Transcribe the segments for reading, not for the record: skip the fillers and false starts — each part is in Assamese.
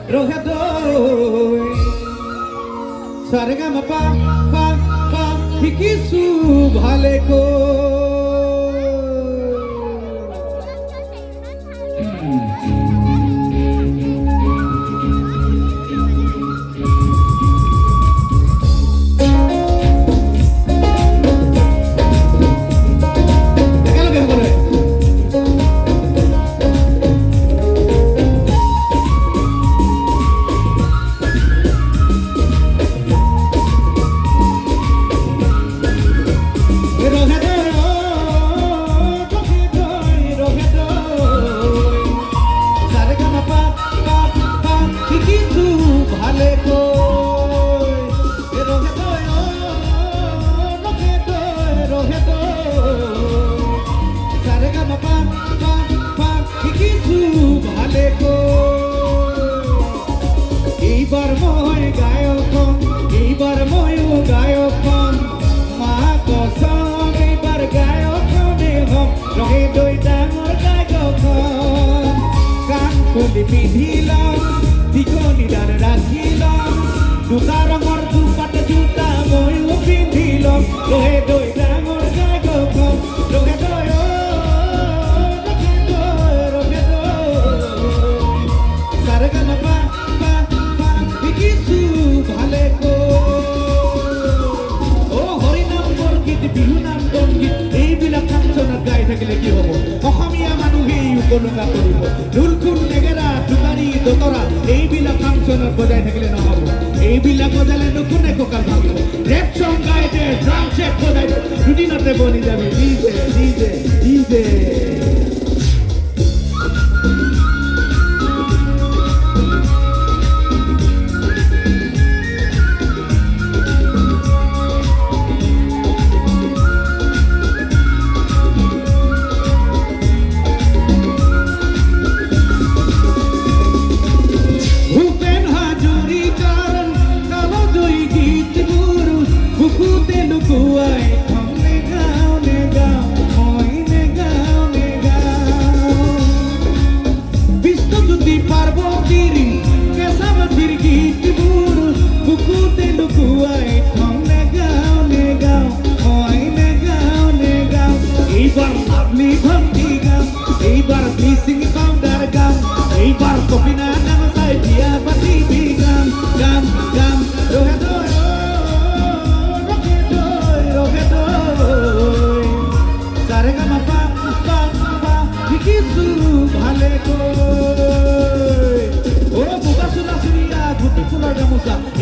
ৰহে দৈ সাৰেগামা পা পা পা শিকিছো ভালেকৈ এইবাৰ মই গায়কন মা কসম এইবাৰ গায়কনে হম ৰহে দৈ ডাঙৰ গায়কন কাণ খুলি পিন্ধিলাম দীঘলীডাল ৰাখিলাম দুটা ৰঙৰ দুপাট জোতা ময়ো পিন্ধিলাম ৰহে দৈ ডাঙৰ গায়কন ৰহে দৈ গাই থাকিলে কি হ'ব অসমীয়া মানুহে উপলুঙা কৰিব ঢোলখোল নেগেৰা টুকাৰী দতৰা এইবিলাক ফাংচনত বজাই থাকিলে নহ'ব এইবিলাক বজালে নুকুনে কঁকাল ভাঙিব ৰেপ চং গাই দে ড্ৰাম চেট বজাই দে দুদিনতে বনি যাবি ডিজে ডিজে ডিজে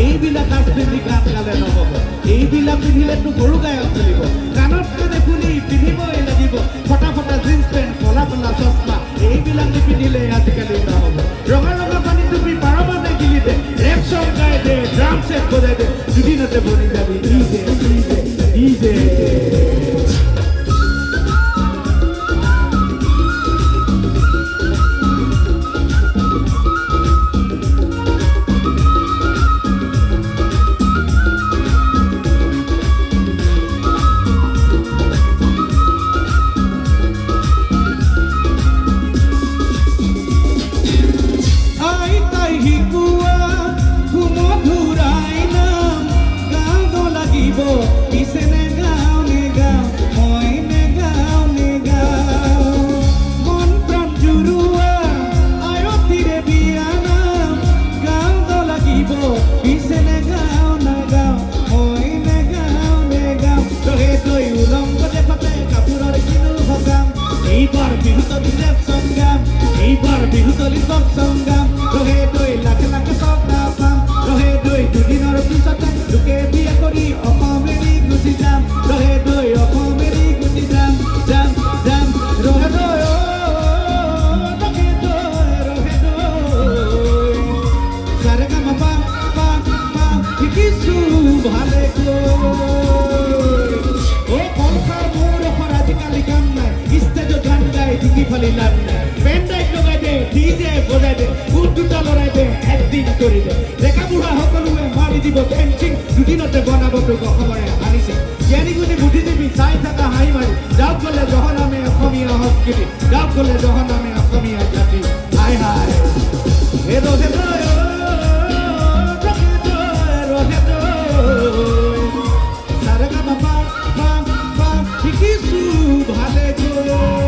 এইবিলাক কাজ পিন্ধি গান গালে নহ'ব এইবিলাক পিন্ধিলেতো গৰু গায়ক চলিব কাণত কাণে ফুলি পিন্ধিবই লাগিব ফটা ফটা জিন্স পেণ্ট কলা কলা চশমা এইবিলাক নিপিন্ধিলে আজিকালি নহ'ব ৰঙা ৰঙা পানী টুপি পাৰমানে গিলি দে ৰেপ চং গাই দে ড্ৰাম চেট বজাই দে দুদিনতে বনি যাবি ডিজে ডিজে ডিজে দুদিনতে বনাবতো অসমৰে আনিছে জ্ঞানীগুণী বুদ্ধিজীৱী চাই থকা হাঁহি মাৰি যাওক গ'লে জহনামে অসমীয়া সংস্কৃতি যাওক গ'লে জহনামে অসমীয়া জাতি হাই হাই হেৰ হেৰ ৰাখিছো ভালে গৈ